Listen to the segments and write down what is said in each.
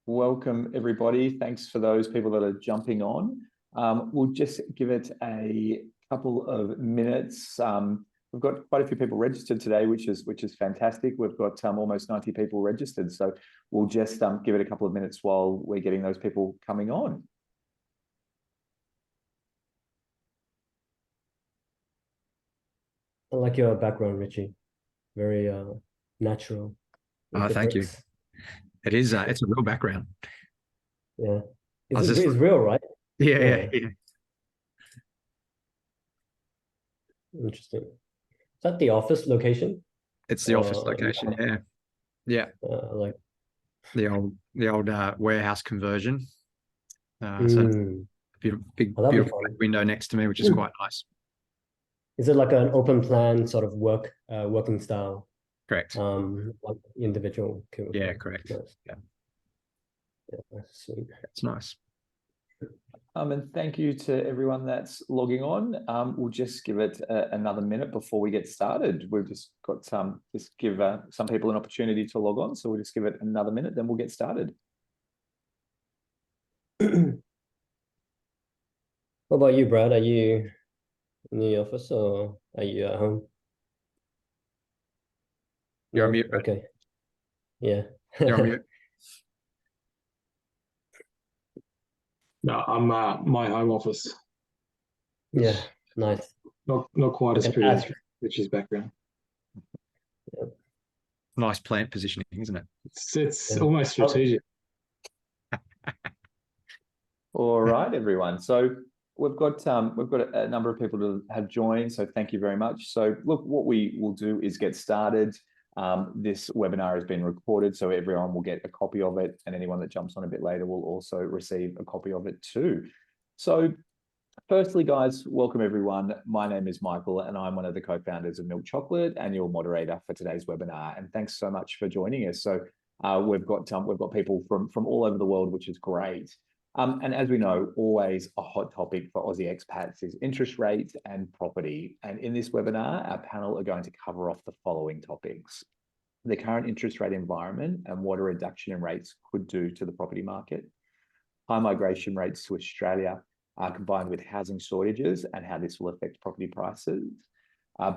welcome everybody. Thanks for those people that are jumping on. We'll just give it a couple of minutes. We've got quite a few people registered today, which is fantastic. We've got almost 90 people registered, so we'll just give it a couple of minutes while we're getting those people coming on. I like your background, Richie. Very natural. Thank you. It is. It's a real background. Yeah, it's real, right? Yeah. Interesting. Is that the office location? It's the office location. Yeah. Like the old warehouse conversion. So big beautiful window next to me, which is quite nice. Is it like an open plan sort of working style? Correct. Like individual. Yeah, correct. Nice. Yeah, that's sweet. It's nice. And thank you to everyone that's logging on. We'll just give it another minute before we get started. We've just got just give some people an opportunity to log on. So we'll just give it another minute, then we'll get started. What about you, Brad? Are you in the office or are you at home? You're on mute. Okay. Yeah. You're on mute. No, I'm my home office. Yeah, nice. Not quite as pretty as Richie's background. Yeah. Nice plant positioning, isn't it? It's almost strategic. All right, everyone. So we've got a number of people that have joined. So thank you very much. So look, what we will do is get started. This webinar has been recorded, so everyone will get a copy of it, and anyone that jumps on a bit later will also receive a copy of it too. So firstly, guys, welcome everyone. My name is Michael, and I'm one of the co-founders of Milk Chocolate and your moderator for today's webinar. And thanks so much for joining us. So we've got people from all over the world, which is great. And as we know, always a hot topic for Aussie expats is interest rates and property. And in this webinar, our panel are going to cover off the following topics: the current interest rate environment and what a reduction in rates could do to the property market, high migration rates to Australia combined with housing shortages and how this will affect property prices,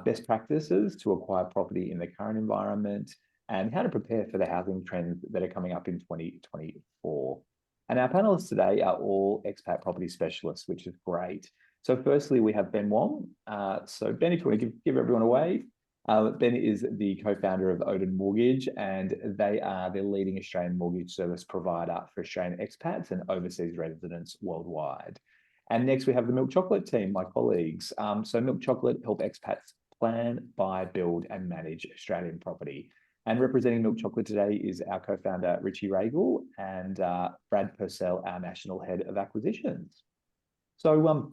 best practices to acquire property in the current environment, and how to prepare for the housing trends that are coming up in 2024. And our panelists today are all expat property specialists, which is great. So firstly, we have Ben Wong. So Ben, if you want to give everyone a wave. Ben is the co-founder of Odin Mortgage, and they are the leading Australian mortgage service provider for Australian expats and overseas residents worldwide. And next we have the Milk Chocolate team, my colleagues. So Milk Chocolate help expats plan, buy, build and manage Australian property. And representing Milk Chocolate today is our co-founder, Richie Ragel, and Brad Purcell, our National Head of Acquisitions. So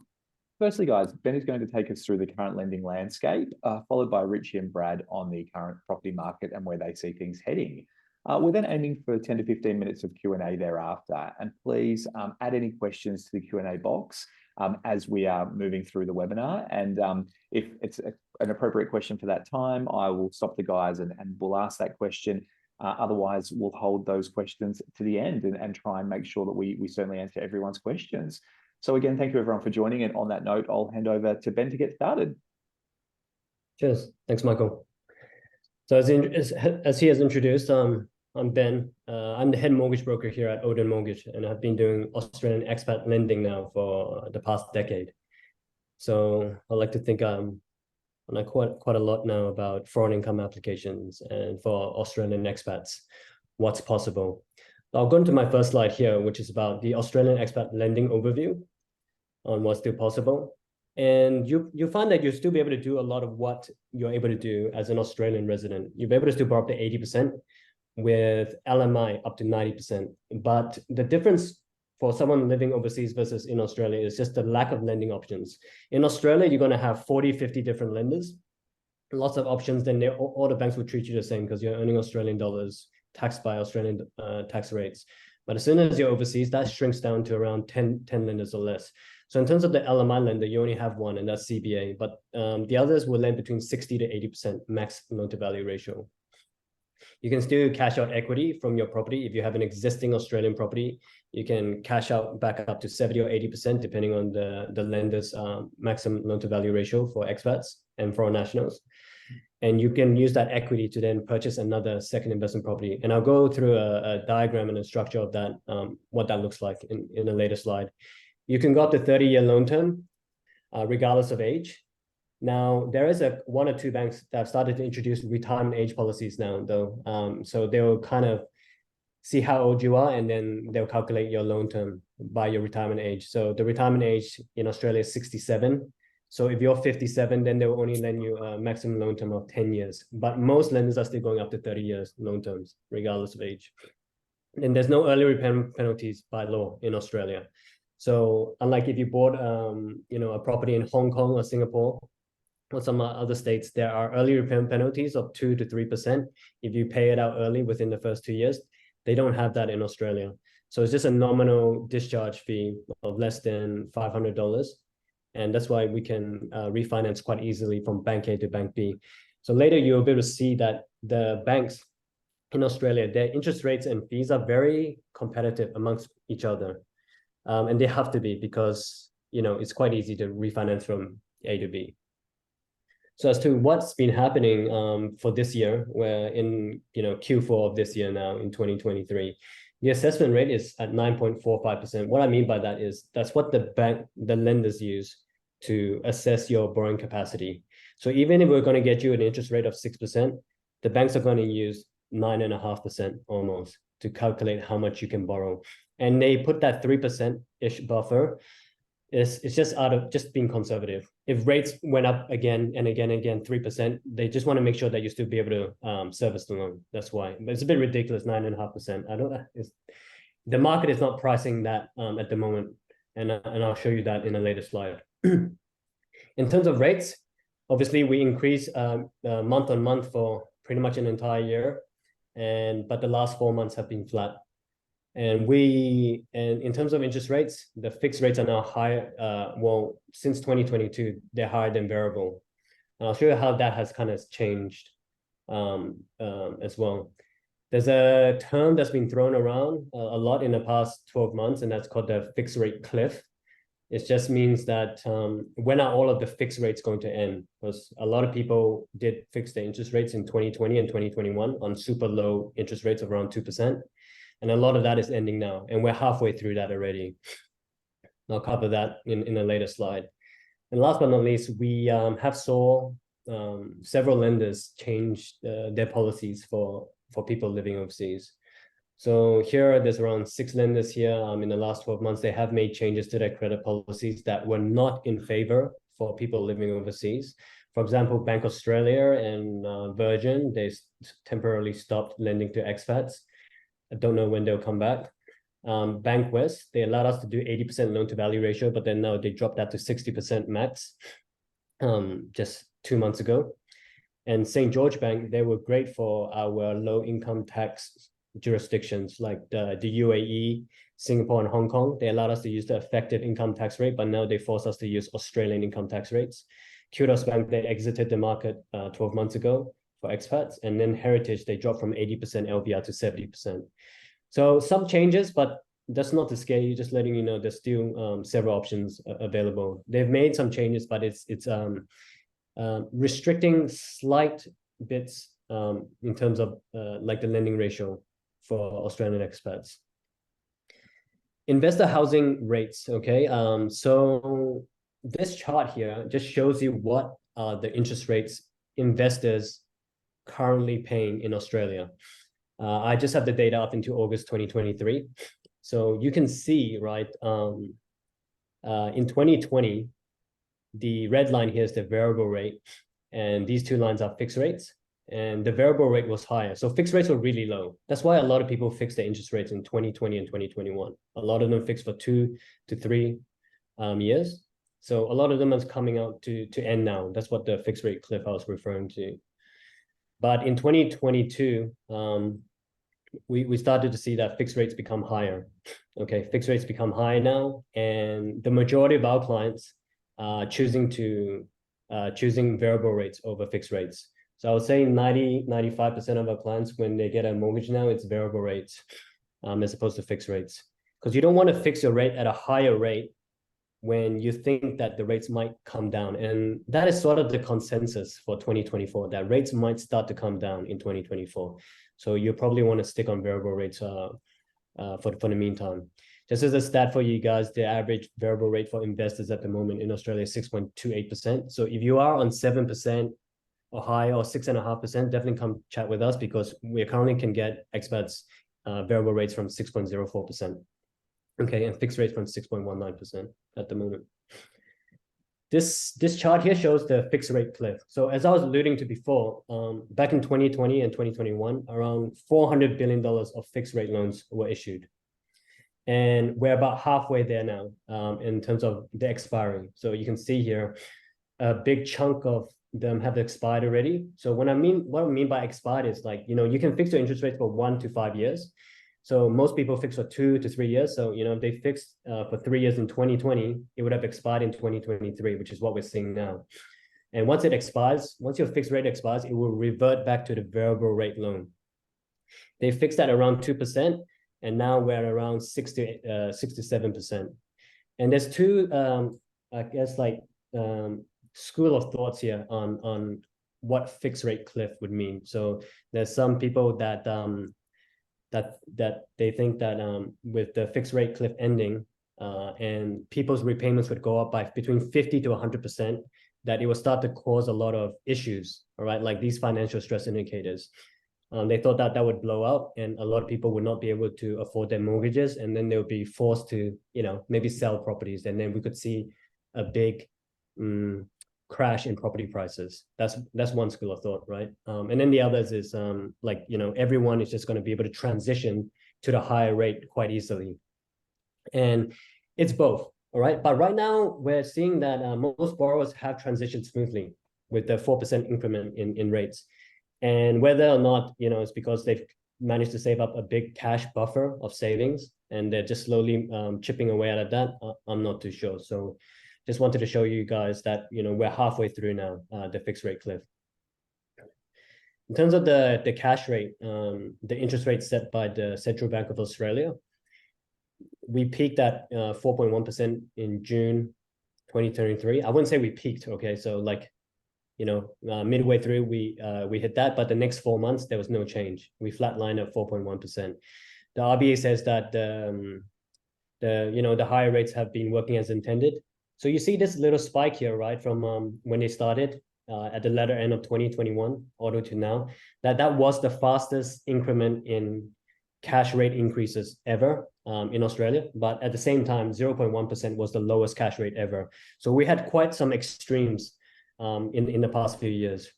firstly, guys, Ben is going to take us through the current lending landscape, followed by Richie and Brad on the current property market and where they see things heading. We're then aiming for 10 to 15 minutes of Q&A thereafter. And please add any questions to the Q&A box as we are moving through the webinar. And if it's an appropriate question for that time, I will stop the guys and we'll ask that question. Otherwise, we'll hold those questions to the end and try and make sure that we certainly answer everyone's questions. So again, thank you everyone for joining. And on that note, I'll hand over to Ben to get started. Cheers. Thanks, Michael. So as he has introduced, I'm Ben. I'm the head mortgage broker here at Odin Mortgage, and I've been doing Australian expat lending now for the past decade. So I like to think I know quite a lot now about foreign income applications and for Australian expats, what's possible. I'll go into my first slide here, which is about the Australian expat lending overview on what's still possible. And you find that you'll still be able to do a lot of what you're able to do as an Australian resident. You'll be able to still borrow up to 80% with LMI up to 90%. But the difference for someone living overseas versus in Australia is just the lack of lending options. In Australia, you're going to have 40, 50 different lenders, lots of options. Then all the banks will treat you the same because you're earning Australian dollars, taxed by Australian tax rates. But as soon as you're overseas, that shrinks down to around 10 lenders or less. So in terms of the LMI lender, you only have one, and that's CBA. But the others will lend between 60 to 80% max loan to value ratio. You can still cash out equity from your property. If you have an existing Australian property, you can cash out back up to 70 or 80%, depending on the lender's maximum loan to value ratio for expats and foreign nationals. And you can use that equity to then purchase another second investment property. And I'll go through a diagram and a structure of that, what that looks like in a later slide. You can go up to 30-year loan term, regardless of age. Now, there is one or two banks that have started to introduce retirement age policies now, though. So they'll kind of see how old you are, and then they'll calculate your loan term by your retirement age. So the retirement age in Australia is 67. So if you're 57, then they'll only lend you a maximum loan term of 10 years. But most lenders are still going up to 30 years loan terms, regardless of age. And there's no early repayment penalties by law in Australia. So unlike if you bought a property in Hong Kong or Singapore or some other states, there are early repayment penalties of 2 to 3% if you pay it out early within the first 2 years. They don't have that in Australia. So it's just a nominal discharge fee of less than $500. And that's why we can refinance quite easily from bank A to bank B. So later you'll be able to see that the banks in Australia, their interest rates and fees are very competitive amongst each other. And they have to be, because it's quite easy to refinance from A to B. So as to what's been happening for this year, where in Q4 of this year now in 2023, the assessment rate is at 9.45%. What I mean by that is that's what the lenders use to assess your borrowing capacity. So even if we're going to get you an interest rate of 6%, the banks are going to use 9.5% almost to calculate how much you can borrow. And they put that 3%-ish buffer. It's just out of just being conservative. If rates went up again and again and again 3%, they just want to make sure that you still be able to service the loan. That's why. But it's a bit ridiculous, 9.5%. I don't know. The market is not pricing that at the moment, and I'll show you that in a later slide. In terms of rates, obviously we increase month on month for pretty much an entire year, but the last 4 months have been flat. And in terms of interest rates, the fixed rates are now higher. Well, since 2022, they're higher than variable. And I'll show you how that has kind of changed as well. There's a term that's been thrown around a lot in the past 12 months, and that's called the fixed rate cliff. It just means that when are all of the fixed rates going to end? Because a lot of people did fix their interest rates in 2020 and 2021 on super low interest rates of around 2%. And a lot of that is ending now, and we're halfway through that already. I'll cover that in a later slide. And last but not least, we have saw several lenders change their policies for people living overseas. So here, there's around 6 lenders here. In the last 12 months, they have made changes to their credit policies that were not in favor for people living overseas. For example, Bank Australia and Virgin, they temporarily stopped lending to expats. I don't know when they'll come back. Bank West, they allowed us to do 80% loan to value ratio, but then now they dropped that to 60% max just 2 months ago. And St. George Bank, they were great for our low income tax jurisdictions like the UAE, Singapore, and Hong Kong. They allowed us to use the effective income tax rate, but now they force us to use Australian income tax rates. Kudos Bank, they exited the market 12 months ago for expats. And then Heritage, they dropped from 80% LVR to 70%. So some changes, but that's not to scare you, just letting you know there's still several options available. They've made some changes, but it's restricting slight bits in terms of like the lending ratio for Australian expats. Investor housing rates, okay? So this chart here just shows you what are the interest rates investors currently paying in Australia. I just have the data up into August 2023. So you can see, right, in 2020, the red line here is the variable rate, and these two lines are fixed rates, and the variable rate was higher. So fixed rates were really low. That's why a lot of people fixed their interest rates in 2020 and 2021. A lot of them fixed for 2 to 3 years. So a lot of them is coming out to end now. That's what the fixed rate cliff I was referring to. But in 2022, we started to see that fixed rates become higher. Okay, fixed rates become high now, and the majority of our clients are choosing variable rates over fixed rates. So I would say 95% of our clients, when they get a mortgage now, it's variable rates as opposed to fixed rates. Because you don't want to fix your rate at a higher rate when you think that the rates might come down. And that is sort of the consensus for 2024, that rates might start to come down in 2024. So you probably want to stick on variable rates for the meantime. Just as a stat for you guys, the average variable rate for investors at the moment in Australia is 6.28%. So if you are on 7% or higher or 6.5%, definitely come chat with us, because we currently can get expats variable rates from 6.04%. Okay, and fixed rates from 6.19% at the moment. This chart here shows the fixed rate cliff. So as I was alluding to before, back in 2020 and 2021, around $400 billion of fixed rate loans were issued. And we're about halfway there now in terms of the expiry. So you can see here, a big chunk of them have expired already. So what I mean by expired is, like, you can fix your interest rate for 1 to 5 years. So most people fix for 2 to 3 years. So, if they fixed for 3 years in 2020, it would have expired in 2023, which is what we're seeing now. And once it expires, once your fixed rate expires, it will revert back to the variable rate loan. They fixed that around 2%, and now we're around 6 to 7%. And there's two, school of thoughts here on what fixed rate cliff would mean. So there's some people that they think that with the fixed rate cliff ending and people's repayments would go up by between 50 to 100%, that it will start to cause a lot of issues, all right, like these financial stress indicators. They thought that would blow up, and a lot of people would not be able to afford their mortgages, and then they'll be forced to, maybe sell properties, and then we could see a big crash in property prices. That's one school of thought, right? And then the others is everyone is just going to be able to transition to the higher rate quite easily, and it's both, all right. But right now we're seeing that most borrowers have transitioned smoothly with the 4% increment in rates, and whether or not it's because they've managed to save up a big cash buffer of savings and they're just slowly chipping away at that, I'm not too sure. So just wanted to show you guys that we're halfway through now, the fixed rate cliff. In terms of the cash rate, the interest rate set by the Central Bank of Australia, we peaked at 4.1% in June 2023. I wouldn't say we peaked, okay? So midway through we hit that, but the next 4 months there was no change. We flatlined at 4.1%. The RBA says that the higher rates have been working as intended. So you see this little spike here, right, from when they started at the latter end of 2021 all the way to now, that was the fastest increment in cash rate increases ever in Australia. But at the same time, 0.1% was the lowest cash rate ever. So we had quite some extremes in the past few years.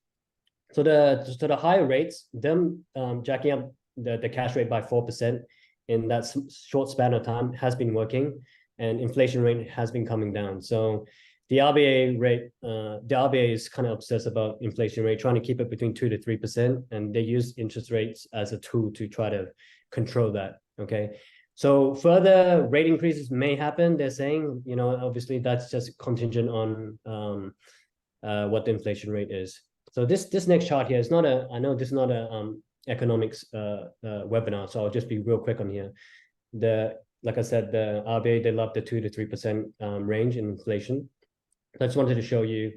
So the higher rates, them jacking up the cash rate by 4% in that short span of time has been working, and inflation rate has been coming down. So the RBA is kind of obsessed about inflation rate, trying to keep it between 2 to 3%, and they use interest rates as a tool to try to control that. Okay, so further rate increases may happen. They're saying, obviously that's just contingent on what the inflation rate is. So this next chart here is not a, I know this is not a economics webinar, so I'll just be real quick on here. Like I said, the RBA, they love the 2 to 3% range in inflation. I just wanted to show you,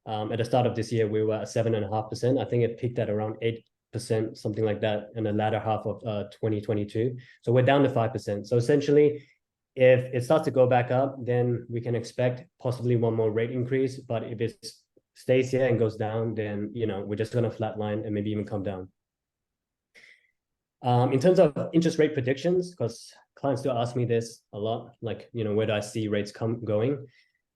at the start of this year, we were at 7.5%. I think it peaked at around 8%, something like that, in the latter half of 2022. So we're down to 5%. So essentially, if it starts to go back up, then we can expect possibly one more rate increase. But if it stays here and goes down, then we're just going to flatline and maybe even come down. In terms of interest rate predictions, because clients do ask me this a lot, like, where do I see rates going?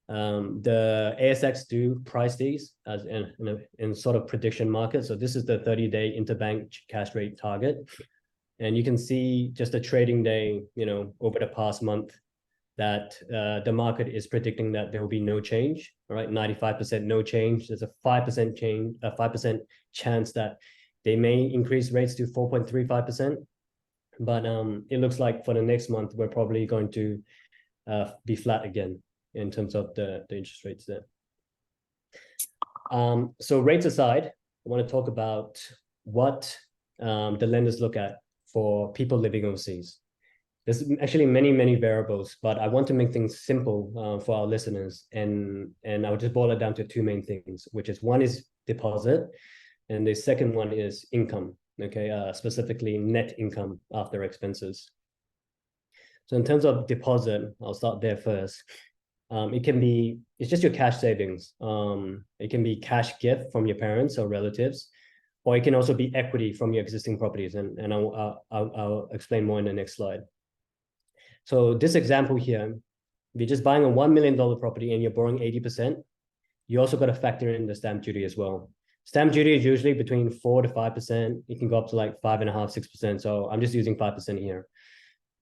The ASX do price these as in sort of prediction market. So this is the 30-day interbank cash rate target. And you can see just a trading day, over the past month, that the market is predicting that there will be no change, all right? 95% no change. There's a 5% change, a 5% chance that they may increase rates to 4.35%. But it looks like for the next month, we're probably going to be flat again in terms of the interest rates there. So rates aside, want to talk about what the lenders look at for people living overseas. There's actually many variables, but I want to make things simple for our listeners, and I'll just boil it down to two main things, which is one is deposit, and the second one is income. Okay, specifically net income after expenses. So in terms of deposit, I'll start there first. It's just your cash savings. It can be cash gift from your parents or relatives, or it can also be equity from your existing properties, and I'll explain more in the next slide. So this example here, if you're just buying a $1 million property and you're borrowing 80%, you also got to factor in the stamp duty as well. Stamp duty is usually between 4 to 5%. It can go up to like 5.5, 6%. So I'm just using 5% here.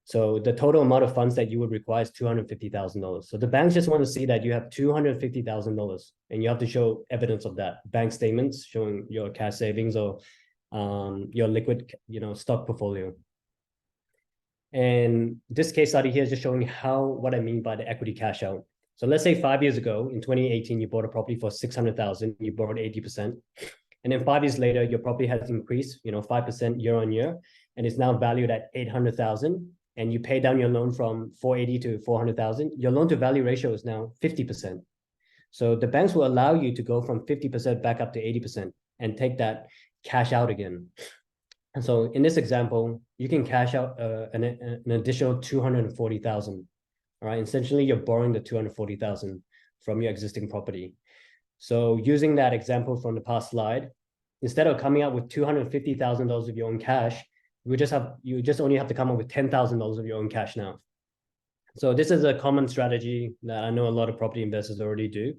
So the total amount of funds that you would require is $250,000. So the banks just want to see that you have $250,000, and you have to show evidence of that. Bank statements showing your cash savings or your liquid, stock portfolio. And this case study here is just showing what I mean by the equity cash out. So let's say 5 years ago, in 2018, you bought a property for $600,000, you borrowed 80%. And then 5 years later, your property has increased, 5% year on year, and it's now valued at $800,000. And you pay down your loan from 480 to 400,000, your loan to value ratio is now 50%. So the banks will allow you to go from 50% back up to 80% and take that cash out again. And so in this example, you can cash out an additional 240,000. All right, essentially you're borrowing the 240,000 from your existing property. So using that example from the past slide, instead of coming out with $250,000 of your own cash, you just only have to come up with $10,000 of your own cash now. So this is a common strategy that I know a lot of property investors already do.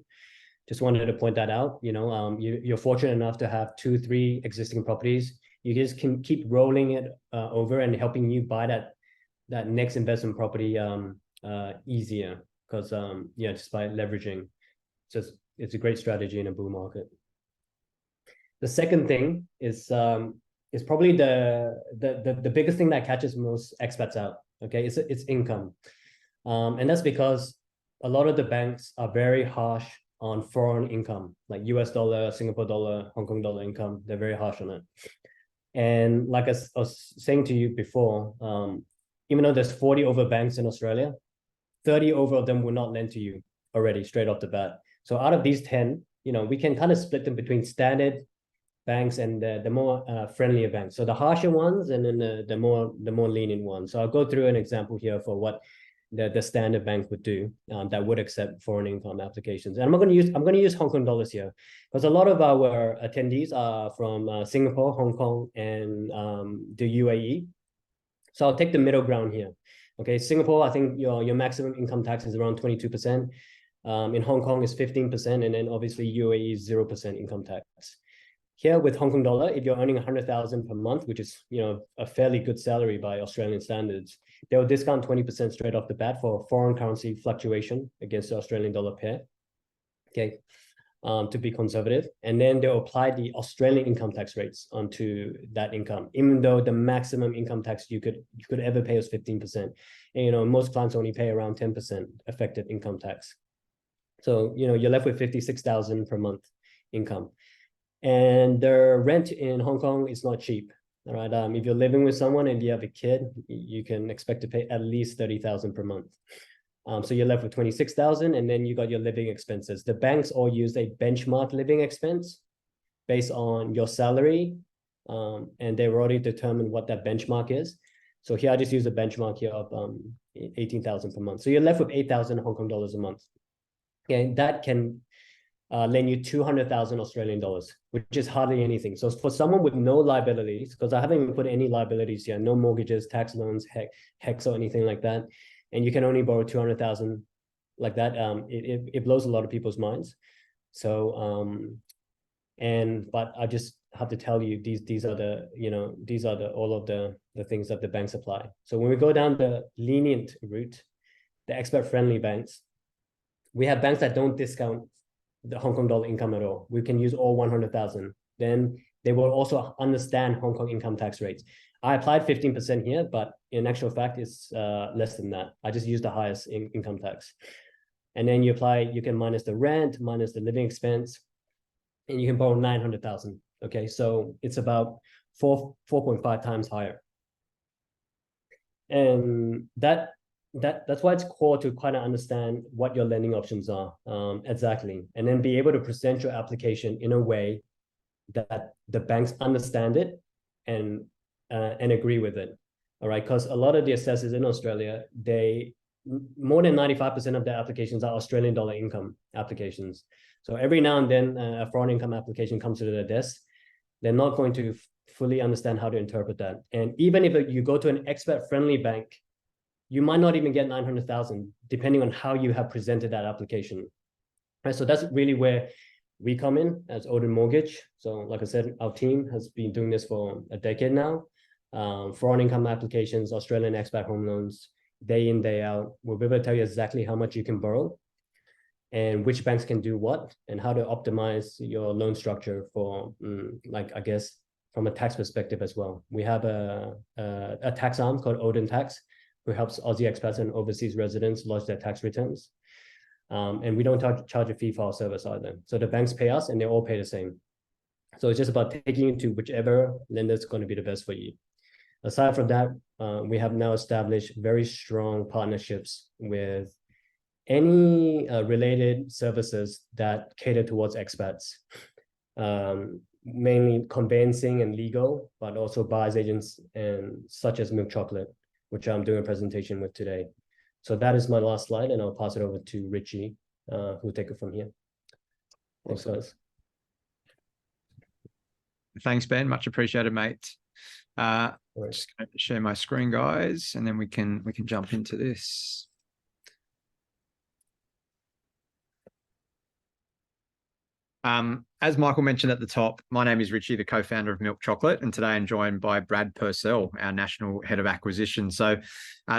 Just wanted to point that out. You're fortunate enough to have 2-3 existing properties. You just can keep rolling it over and helping you buy that next investment property easier, because just by leveraging. It's a great strategy in a bull market. The second thing is probably the biggest thing that catches most expats out. Okay, it's income, and that's because a lot of the banks are very harsh on foreign income, like US dollar, Singapore dollar, Hong Kong dollar income. They're very harsh on it. And like I was saying to you before, even though there's 40 over banks in Australia, 30 over of them will not lend to you already straight off the bat. So out of these 10, we can kind of split them between standard banks and the more friendlier banks. So the harsher ones, and then the more lenient ones. So I'll go through an example here for what the standard bank would do that would accept foreign income applications. And I'm going to use Hong Kong dollars here, because a lot of our attendees are from Singapore, Hong Kong, and the UAE. So I'll take the middle ground here. Okay, Singapore, I think your maximum income tax is around 22%. In Hong Kong is 15%, and then obviously UAE is 0% income tax. Here with Hong Kong dollar, if you're earning 100,000 per month, which is a fairly good salary by Australian standards, they'll discount 20% straight off the bat for foreign currency fluctuation against the Australian dollar pair. Okay, to be conservative, and then they'll apply the Australian income tax rates onto that income, even though the maximum income tax you could ever pay is 15%. And most clients only pay around 10% effective income tax. So you're left with 56,000 per month income. And the rent in Hong Kong is not cheap. All right. If you're living with someone and you have a kid, you can expect to pay at least 30,000 per month. So you're left with 26,000, and then you got your living expenses. The banks all use a benchmark living expense based on your salary, and they've already determined what that benchmark is. So here I just use a benchmark here of 18,000 per month. So you're left with 8,000 Hong Kong dollars a month. Okay, that can lend you 200,000 Australian dollars, which is hardly anything. So for someone with no liabilities, because I haven't even put any liabilities here, no mortgages, tax loans, HECS or anything like that, and you can only borrow 200,000 like that, it blows a lot of people's minds. So but I just have to tell you, these are all of the things that the banks apply. So when we go down the lenient route, the expert friendly banks, we have banks that don't discount the Hong Kong dollar income at all. We can use all 100,000. Then they will also understand Hong Kong income tax rates. I applied 15% here, but in actual fact, it's less than that. I just used the highest income tax. And then you can minus the rent, minus the living expense, and you can borrow 900,000. Okay, so it's about 4.5 times higher. And that's why it's core to kind of understand what your lending options are exactly, and then be able to present your application in a way that the banks understand it and agree with it. All right, because a lot of the assessors in Australia, more than 95% of their applications are Australian dollar income applications. So every now and then a foreign income application comes to their desk. They're not going to fully understand how to interpret that. And even if you go to an expat-friendly bank, you might not even get 900,000, depending on how you have presented that application. Right, so that's really where we come in as Odin Mortgage. So like I said, our team has been doing this for a decade now. Foreign income applications, Australian expat home loans, day in, day out. We'll be able to tell you exactly how much you can borrow and which banks can do what and how to optimize your loan structure for, like, I guess, from a tax perspective as well. We have a tax arm called Odin Tax, who helps Aussie expats and overseas residents lodge their tax returns. And we don't charge a fee for our service either. So the banks pay us and they all pay the same. So it's just about taking it to whichever lender is going to be the best for you. Aside from that, we have now established very strong partnerships with any related services that cater towards expats, mainly conveyancing and legal, but also buyer's agents and such as Milk Chocolate, which I'm doing a presentation with today. So that is my last slide, and I'll pass it over to Richie, who'll take it from here. Thanks, guys. Thanks, Ben. Much appreciated, mate. Just going to share my screen, guys, and then we can jump into this. As Michael mentioned at the top, my name is Richie, the co-founder of Milk Chocolate, and today I'm joined by Brad Purcell, our National Head of Acquisition. So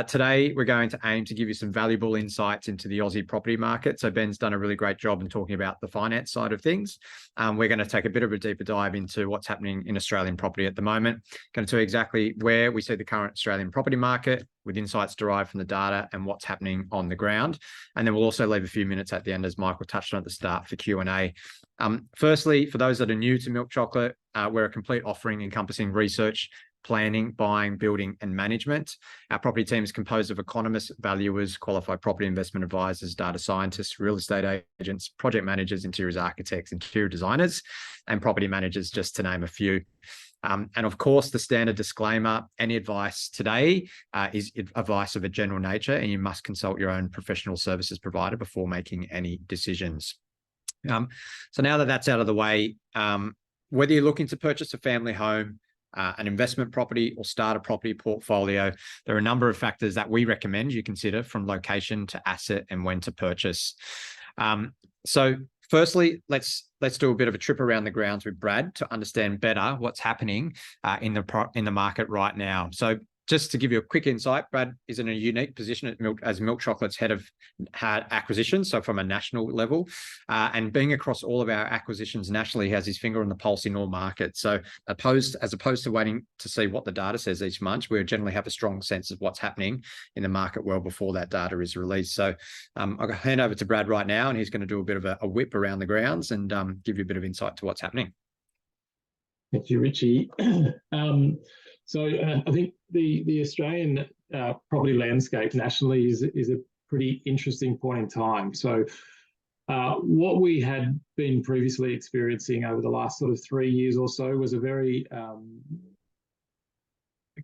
today we're going to aim to give you some valuable insights into the Aussie property market. So Ben's done a really great job in talking about the finance side of things. We're going to take a bit of a deeper dive into what's happening in Australian property at the moment. Going to tell you exactly where we see the current Australian property market with insights derived from the data and what's happening on the ground. And then we'll also leave a few minutes at the end, as Michael touched on at the start, for Q&A. Firstly, for those that are new to Milk Chocolate, we're a complete offering encompassing research, planning, buying, building, and management. Our property team is composed of economists, valuers, qualified property investment advisors, data scientists, real estate agents, project managers, interiors architects, interior designers, and property managers, just to name a few. And of course, the standard disclaimer, any advice today is advice of a general nature, and you must consult your own professional services provider before making any decisions. So now that that's out of the way, whether you're looking to purchase a family home, an investment property, or start a property portfolio, there are a number of factors that we recommend you consider, from location to asset and when to purchase. So firstly, let's do a bit of a trip around the grounds with Brad to understand better what's happening in the market right now. So just to give you a quick insight, Brad is in a unique position as Milk Chocolate's head of acquisition, so from a national level, and being across all of our acquisitions nationally, he has his finger on the pulse in all markets. So as opposed to waiting to see what the data says each month, we generally have a strong sense of what's happening in the market well before that data is released. So I'll hand over to Brad right now, and he's going to do a bit of a whip around the grounds and give you a bit of insight to what's happening. Thank you, Richie. So I think the Australian property landscape nationally is a pretty interesting point in time. So what we had been previously experiencing over the last sort of 3 years or so was a very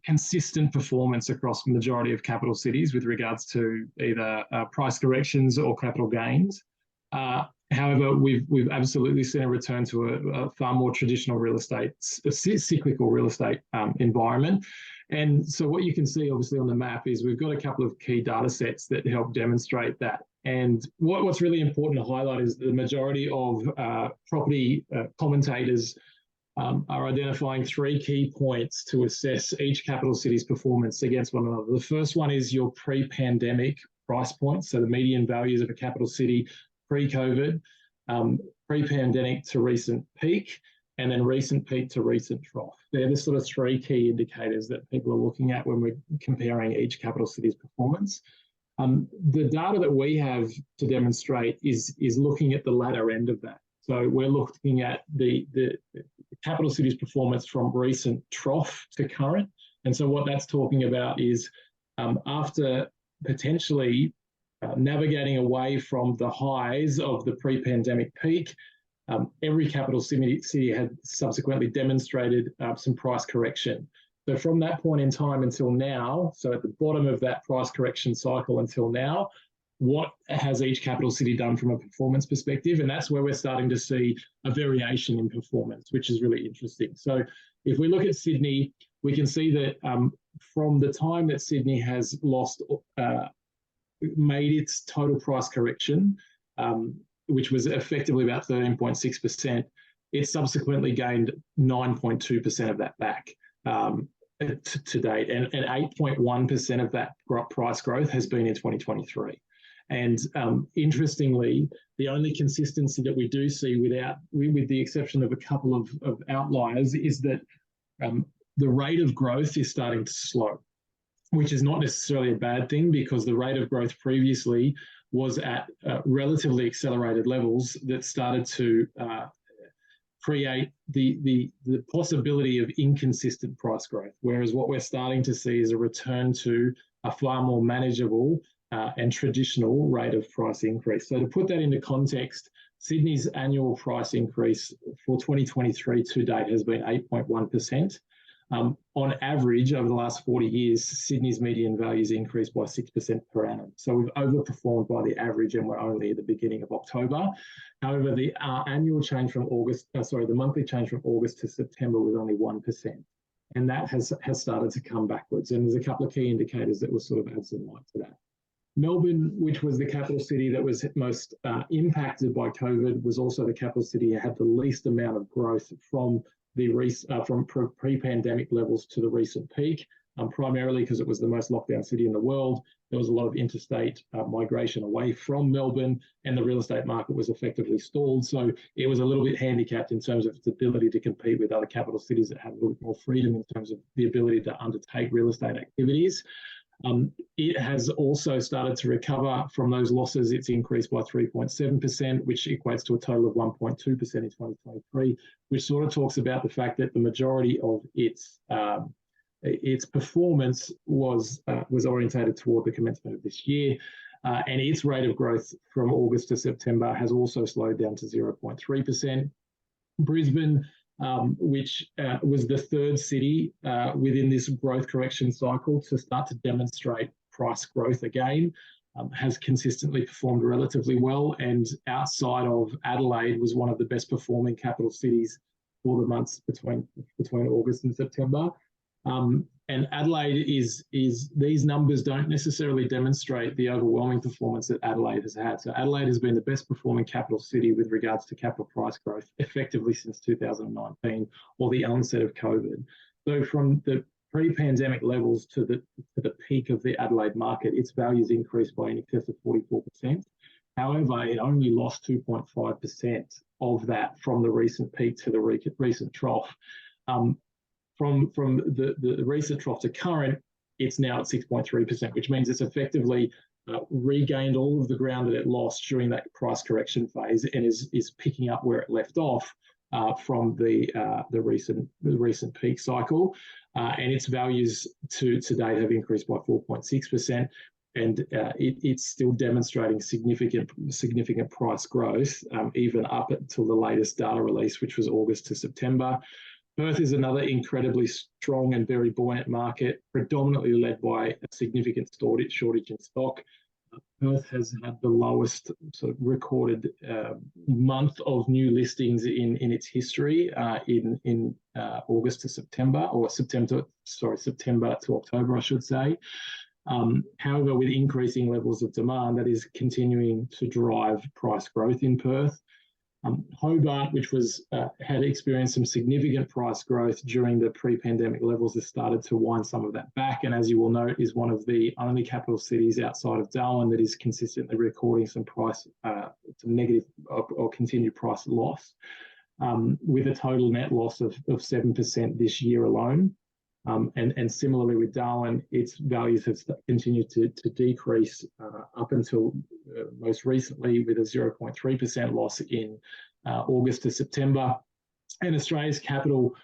consistent performance across the majority of capital cities with regards to either price corrections or capital gains. However, we've absolutely seen a return to a far more traditional real estate, cyclical real estate environment. And so what you can see obviously on the map is we've got a couple of key data sets that help demonstrate that. And what's really important to highlight is the majority of property commentators are identifying 3 key points to assess each capital city's performance against one another. The first one is your pre-pandemic price points, so the median values of a capital city pre-COVID, pre-pandemic to recent peak, and then recent peak to recent trough. They're the sort of 3 key indicators that people are looking at when we're comparing each capital city's performance. The data that we have to demonstrate is looking at the latter end of that. So we're looking at the capital cities performance from recent trough to current. And so what that's talking about is after potentially navigating away from the highs of the pre-pandemic peak, every capital city had subsequently demonstrated some price correction. So from that point in time until now, so at the bottom of that price correction cycle until now, what has each capital city done from a performance perspective? And that's where we're starting to see a variation in performance, which is really interesting. So if we look at Sydney, we can see that from the time that Sydney has made its total price correction, which was effectively about 13.6%, it subsequently gained 9.2% of that back to date. And 8.1% of that price growth has been in 2023. And interestingly, the only consistency that we do see with the exception of a couple of outliers is that the rate of growth is starting to slow, which is not necessarily a bad thing because the rate of growth previously was at relatively accelerated levels that started to create the possibility of inconsistent price growth. Whereas what we're starting to see is a return to a far more manageable and traditional rate of price increase. So to put that into context, Sydney's annual price increase for 2023 to date has been 8.1%. On average, over the last 40 years, Sydney's median values increased by 6% per annum. So we've overperformed by the average, and we're only at the beginning of October. However, the annual change from the monthly change from August to September was only 1%. And that has started to come backwards. And there's a couple of key indicators that will sort of add some light to that. Melbourne, which was the capital city that was most impacted by COVID, was also the capital city that had the least amount of growth from pre-pandemic levels to the recent peak, primarily because it was the most locked down city in the world. There was a lot of interstate migration away from Melbourne, and the real estate market was effectively stalled. So it was a little bit handicapped in terms of its ability to compete with other capital cities that had a little bit more freedom in terms of the ability to undertake real estate activities. It has also started to recover from those losses. It's increased by 3.7%, which equates to a total of 1.2% in 2023, which sort of talks about the fact that the majority of its performance was orientated toward the commencement of this year. And its rate of growth from August to September has also slowed down to 0.3%. Brisbane, which was the third city within this growth correction cycle to start to demonstrate price growth again, has consistently performed relatively well, and outside of Adelaide was one of the best performing capital cities for the months between August and September. And Adelaide is these numbers don't necessarily demonstrate the overwhelming performance that Adelaide has had. So Adelaide has been the best performing capital city with regards to capital price growth effectively since 2019 or the onset of COVID. So from the pre-pandemic levels to the peak of the Adelaide market, its values increased by in excess of 44%. However, it only lost 2.5% of that from the recent peak to the recent trough. From the recent trough to current, it's now at 6.3%, which means it's effectively regained all of the ground that it lost during that price correction phase and is picking up where it left off from the recent peak cycle. And its values to date have increased by 4.6%. And it's still demonstrating significant price growth, even up until the latest data release, which was August to September. Perth is another incredibly strong and very buoyant market, predominantly led by a significant shortage in stock. Perth has had the lowest sort of recorded month of new listings in its history in August to September, or September to October, I should say. However, with increasing levels of demand, that is continuing to drive price growth in Perth. Hobart, which had experienced some significant price growth during the pre-pandemic levels, has started to wind some of that back, and as you will note, is one of the only capital cities outside of Darwin that is consistently recording some negative or continued price loss, with a total net loss of 7% this year alone. And similarly with Darwin, its values have continued to decrease up until most recently, with a 0.3% loss in August to September. And Australia's capital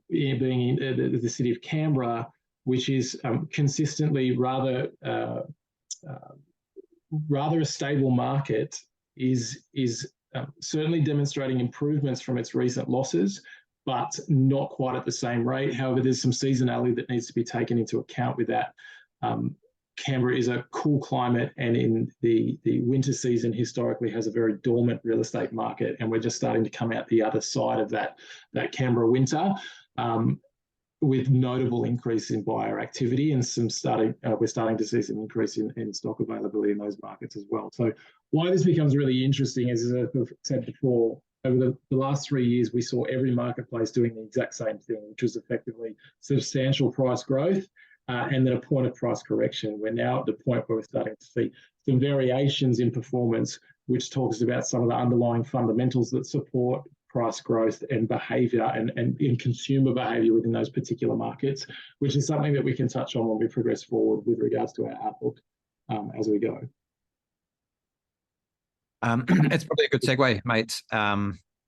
being the city of Canberra, which is consistently rather a stable market, is certainly demonstrating improvements from its recent losses, but not quite at the same rate. However, there's some seasonality that needs to be taken into account with that. Canberra is a cool climate, and in the winter season historically has a very dormant real estate market, and we're just starting to come out the other side of that Canberra winter, with notable increase in buyer activity, and we're starting to see some increase in stock availability in those markets as well. So why this becomes really interesting is, as I've said before, over the last 3 years, we saw every marketplace doing the exact same thing, which was effectively substantial price growth and then a point of price correction. We're now at the point where we're starting to see some variations in performance, which talks about some of the underlying fundamentals that support price growth and behaviour and in consumer behaviour within those particular markets, which is something that we can touch on when we progress forward with regards to our outlook as we go. It's probably a good segue, mate,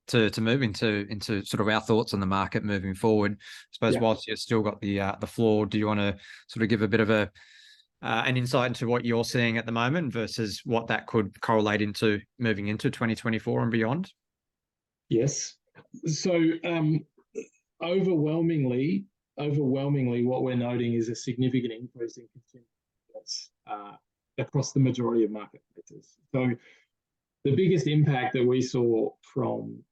to move into sort of our thoughts on the market moving forward. I suppose whilst you've still got the floor, do you want to sort of give a bit of an insight into what you're seeing at the moment versus what that could correlate into moving into 2024 and beyond? Yes. So overwhelmingly, what we're noting is a significant increase in consumer confidence across the majority of marketplaces. So the biggest impact that we saw from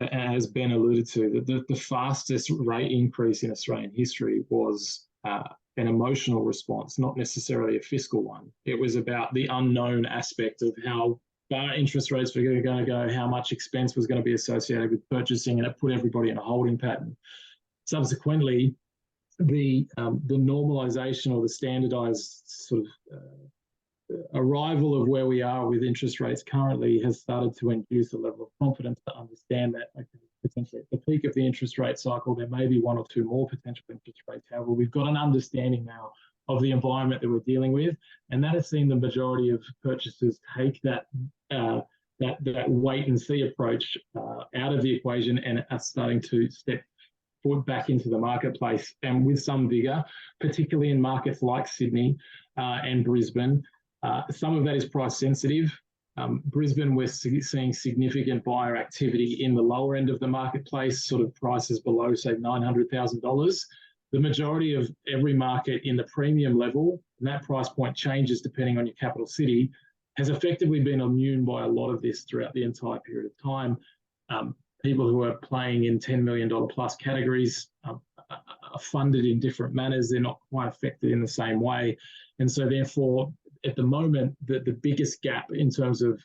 as Ben alluded to, the fastest rate increase in Australian history was an emotional response, not necessarily a fiscal one. It was about the unknown aspect of how far interest rates were going to go, how much expense was going to be associated with purchasing, and it put everybody in a holding pattern. Subsequently, the normalisation or the standardised sort of arrival of where we are with interest rates currently has started to induce a level of confidence to understand that, okay, potentially at the peak of the interest rate cycle, there may be one or two more potential interest rates. However, we've got an understanding now of the environment that we're dealing with, and that has seen the majority of purchasers take that wait and see approach out of the equation and are starting to step forward back into the marketplace, and with some vigour, particularly in markets like Sydney and Brisbane. Some of that is price sensitive. Brisbane, we're seeing significant buyer activity in the lower end of the marketplace, sort of prices below, say, $900,000. The majority of every market in the premium level, and that price point changes depending on your capital city, has effectively been immune by a lot of this throughout the entire period of time. People who are playing in $10 million plus categories are funded in different manners. They're not quite affected in the same way. And so therefore, at the moment, the biggest gap in terms of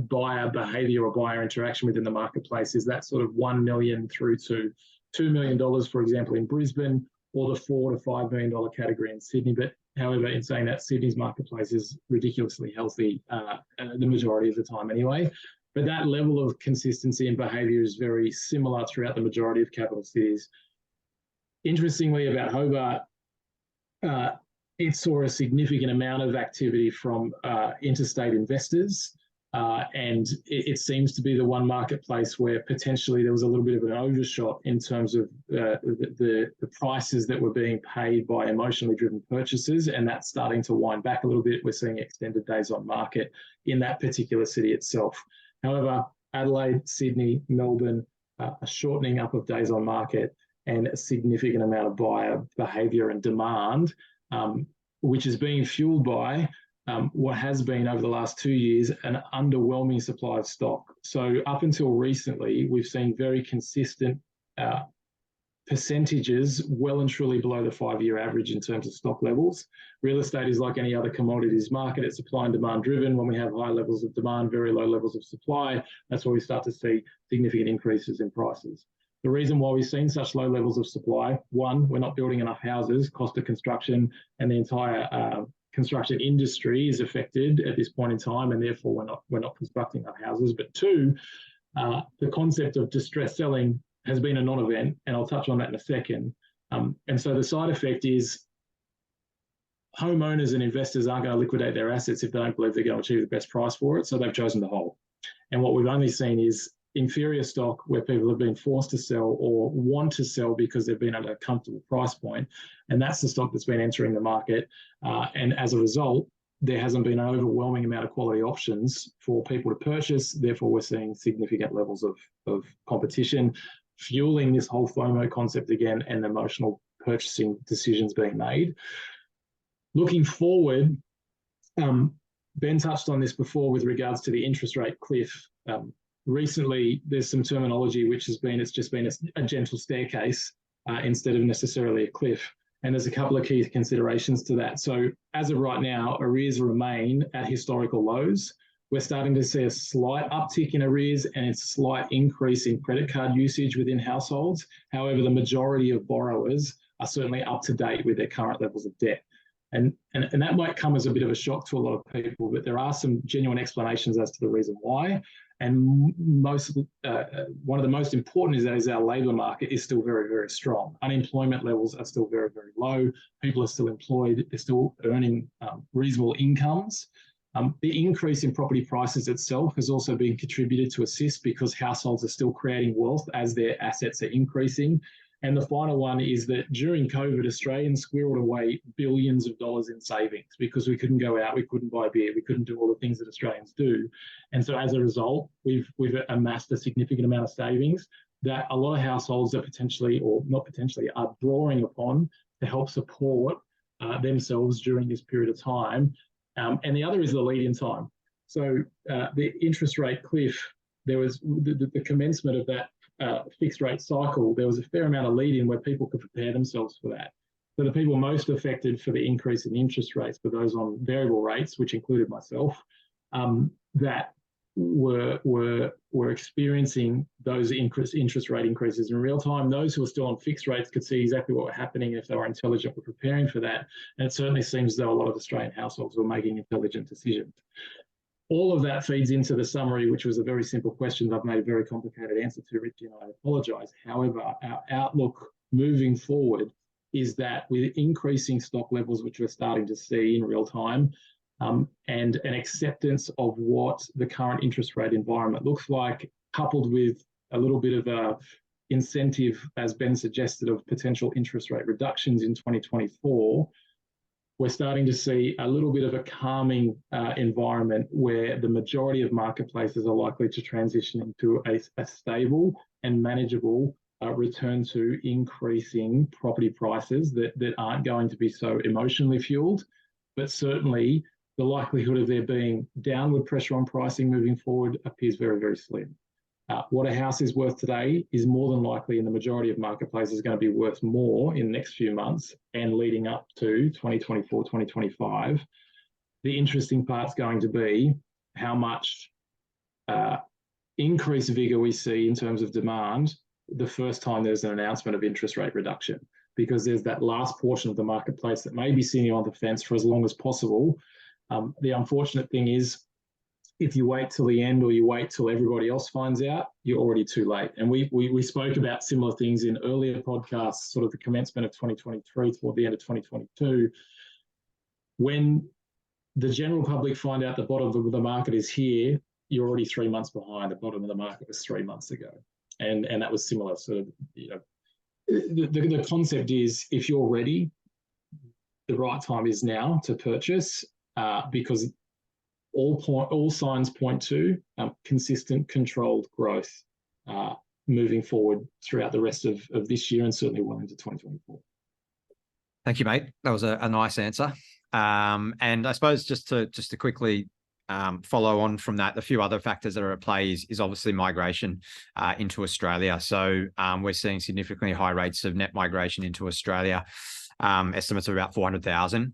buyer behaviour or buyer interaction within the marketplace is that sort of $1 million through to $2 million, for example, in Brisbane, or the $4 to $5 million category in Sydney. But however, in saying that, Sydney's marketplace is ridiculously healthy the majority of the time anyway. But that level of consistency and behaviour is very similar throughout the majority of capital cities. Interestingly, about Hobart, it saw a significant amount of activity from interstate investors, and it seems to be the one marketplace where potentially there was a little bit of an overshot in terms of the prices that were being paid by emotionally driven purchasers, and that's starting to wind back a little bit. We're seeing extended days on market in that particular city itself. However, Adelaide, Sydney, Melbourne, a shortening up of days on market and a significant amount of buyer behaviour and demand, which is being fueled by what has been over the last 2 years an underwhelming supply of stock. So up until recently, we've seen very consistent percentages well and truly below the 5-year average in terms of stock levels. Real estate is like any other commodities market. It's supply and demand driven. When we have high levels of demand, very low levels of supply, that's where we start to see significant increases in prices. The reason why we've seen such low levels of supply, one, we're not building enough houses, cost of construction and the entire construction industry is affected at this point in time, and therefore we're not constructing enough houses. But two, the concept of distress selling has been a non-event, and I'll touch on that in a second. And so the side effect is homeowners and investors aren't going to liquidate their assets if they don't believe they're going to achieve the best price for it. So they've chosen to hold. And what we've only seen is inferior stock where people have been forced to sell or want to sell because they've been at a comfortable price point. And that's the stock that's been entering the market. And as a result, there hasn't been an overwhelming amount of quality options for people to purchase. Therefore, we're seeing significant levels of competition, fueling this whole FOMO concept again and emotional purchasing decisions being made. Looking forward, Ben touched on this before with regards to the interest rate cliff. Recently, there's some terminology which has been, it's just been a gentle staircase instead of necessarily a cliff. And there's a couple of key considerations to that. So as of right now, arrears remain at historical lows. We're starting to see a slight uptick in arrears and a slight increase in credit card usage within households. However, the majority of borrowers are certainly up to date with their current levels of debt. And that might come as a bit of a shock to a lot of people, but there are some genuine explanations as to the reason why. And one of the most important is our labour market is still very, very strong. Unemployment levels are still very, very low. People are still employed. They're still earning reasonable incomes. The increase in property prices itself has also been contributed to assist because households are still creating wealth as their assets are increasing. And the final one is that during COVID, Australians squirreled away billions of dollars in savings because we couldn't go out, we couldn't buy beer, we couldn't do all the things that Australians do. And so as a result, we've amassed a significant amount of savings that a lot of households are potentially, or not potentially, are drawing upon to help support themselves during this period of time. And the other is the lead-in time. So the interest rate cliff, there was the commencement of that fixed rate cycle, there was a fair amount of lead in where people could prepare themselves for that. So the people most affected for the increase in interest rates were those on variable rates, which included myself, that were experiencing those interest rate increases in real time. Those who were still on fixed rates could see exactly what was happening if they were intelligent with preparing for that. And it certainly seems as though a lot of Australian households were making intelligent decisions. All of that feeds into the summary, which was a very simple question that I've made a very complicated answer to, Richie, and I apologise. However, our outlook moving forward is that with increasing stock levels, which we're starting to see in real time, and an acceptance of what the current interest rate environment looks like, coupled with a little bit of a incentive, as Ben suggested, of potential interest rate reductions in 2024, we're starting to see a little bit of a calming environment where the majority of marketplaces are likely to transition into a stable and manageable return to increasing property prices that aren't going to be so emotionally fueled. But certainly the likelihood of there being downward pressure on pricing moving forward appears very, very slim. What a house is worth today is more than likely in the majority of marketplaces going to be worth more in the next few months and leading up to 2024, 2025. The interesting part's going to be how much increased vigor we see in terms of demand the first time there's an announcement of interest rate reduction, because there's that last portion of the marketplace that may be sitting on the fence for as long as possible. The unfortunate thing is, if you wait till the end or you wait till everybody else finds out, you're already too late. And we spoke about similar things in earlier podcasts, sort of the commencement of 2023 toward the end of 2022. When the general public find out the bottom of the market is here, you're already 3 months behind. The bottom of the market was 3 months ago. And that was similar. Sort of, you know, the concept is, if you're ready, the right time is now to purchase, because all signs point to consistent, controlled growth moving forward throughout the rest of this year and certainly well into 2024. Thank you, mate. That was a nice answer. And I suppose just to quickly follow on from that, a few other factors that are at play is obviously migration into Australia. So we're seeing significantly high rates of net migration into Australia, estimates of about 400,000.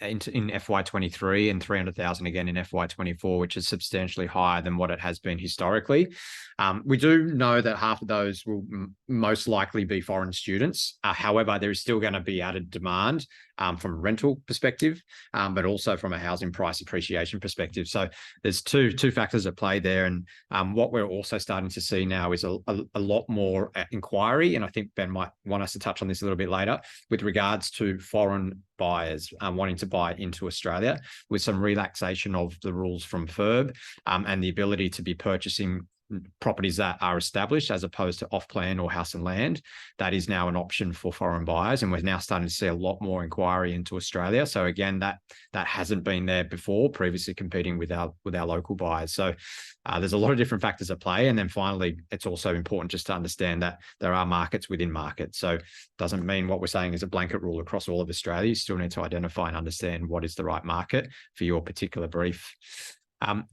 in FY23 and 300,000 again in FY24, which is substantially higher than what it has been historically. We do know that half of those will most likely be foreign students. However, there is still going to be added demand from a rental perspective, but also from a housing price appreciation perspective. So there's two factors at play there. And what we're also starting to see now is a lot more inquiry. And I think Ben might want us to touch on this a little bit later with regards to foreign buyers wanting to buy into Australia, with some relaxation of the rules from FIRB and the ability to be purchasing properties that are established as opposed to off-plan or house and land. That is now an option for foreign buyers, and we're now starting to see a lot more inquiry into Australia. So again, that hasn't been there before, previously competing with our local buyers. So there's a lot of different factors at play. And then finally, it's also important just to understand that there are markets within markets. So it doesn't mean what we're saying is a blanket rule across all of Australia. You still need to identify and understand what is the right market for your particular brief.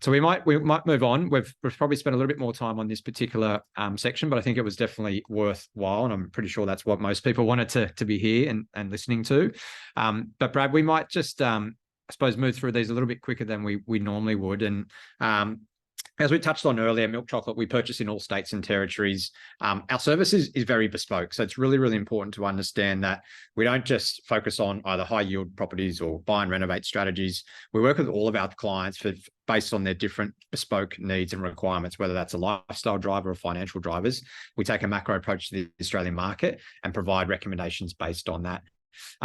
So we might move on. We've probably spent a little bit more time on this particular section, but I think it was definitely worthwhile, and I'm pretty sure that's what most people wanted to be here and listening to. But Brad, we might just I suppose move through these a little bit quicker than we normally would. And as we touched on earlier, Milk Chocolate, we purchase in all states and territories. Our service is very bespoke. So it's really, really important to understand that we don't just focus on either high yield properties or buy and renovate strategies. We work with all of our clients based on their different bespoke needs and requirements, whether that's a lifestyle driver or financial drivers. We take a macro approach to the Australian market and provide recommendations based on that.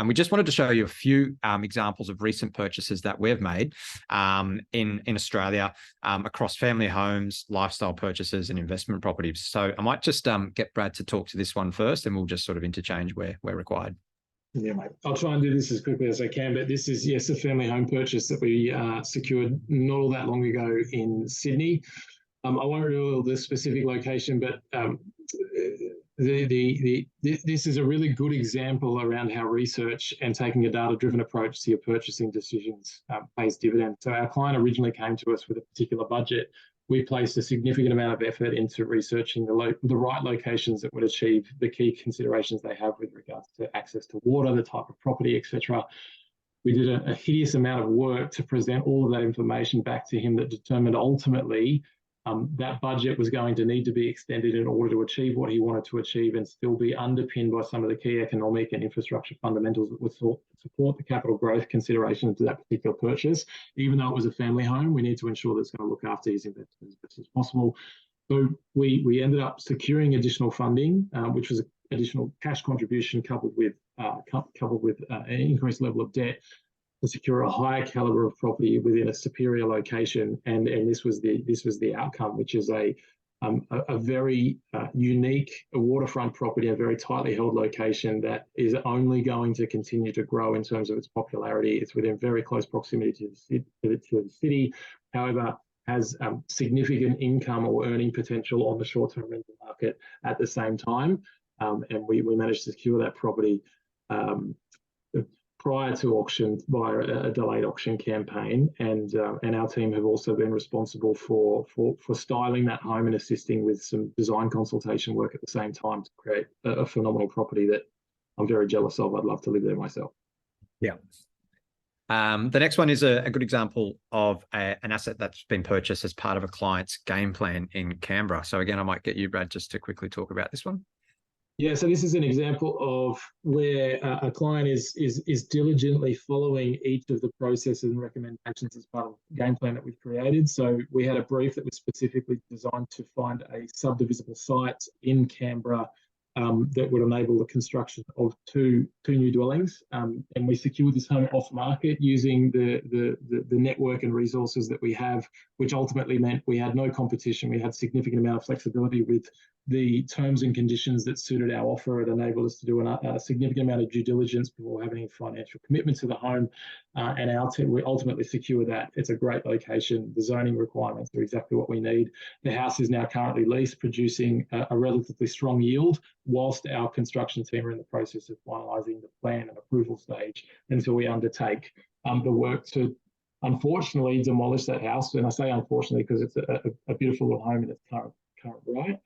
We just wanted to show you a few examples of recent purchases that we've made in Australia across family homes, lifestyle purchases, and investment properties. So I might just get Brad to talk to this one first, and we'll just sort of interchange where required. Yeah, mate. I'll try and do this as quickly as I can, but this is, yes, a family home purchase that we secured not all that long ago in Sydney. I won't reveal the specific location, but this is a really good example around how research and taking a data-driven approach to your purchasing decisions pays dividends. So our client originally came to us with a particular budget. We placed a significant amount of effort into researching the right locations that would achieve the key considerations they have with regards to access to water, the type of property, etc. We did a hideous amount of work to present all of that information back to him that determined ultimately that budget was going to need to be extended in order to achieve what he wanted to achieve and still be underpinned by some of the key economic and infrastructure fundamentals that would support the capital growth considerations to that particular purchase. Even though it was a family home, we need to ensure that it's going to look after his investors as best as possible. So we ended up securing additional funding, which was an additional cash contribution coupled with an increased level of debt, to secure a higher caliber of property within a superior location, and this was the outcome, which is a very unique waterfront property, a very tightly held location that is only going to continue to grow in terms of its popularity. It's within very close proximity to the city, however, has significant income or earning potential on the short-term rental market at the same time, and we managed to secure that property prior to auction via a delayed auction campaign, and our team have also been responsible for styling that home and assisting with some design consultation work at the same time to create a phenomenal property that I'm very jealous of. I'd love to live there myself. Yeah. The next one is a good example of an asset that's been purchased as part of a client's game plan in Canberra. So again, I might get you, Brad, just to quickly talk about this one. Yeah, so this is an example of where a client is diligently following each of the processes and recommendations as part of the game plan that we've created. So we had a brief that was specifically designed to find a subdivisible site in Canberra that would enable the construction of two new dwellings, and we secured this home off market using the network and resources that we have, which ultimately meant we had no competition. We had significant amount of flexibility with the terms and conditions that suited our offer. It enabled us to do a significant amount of due diligence before having any financial commitment to the home, and our team, we ultimately secured that. It's a great location. The zoning requirements are exactly what we need. The house is now currently leased, producing a relatively strong yield, whilst our construction team are in the process of finalising the plan and approval stage until we undertake the work to unfortunately demolish that house. And I say unfortunately because it's a beautiful little home in its current right.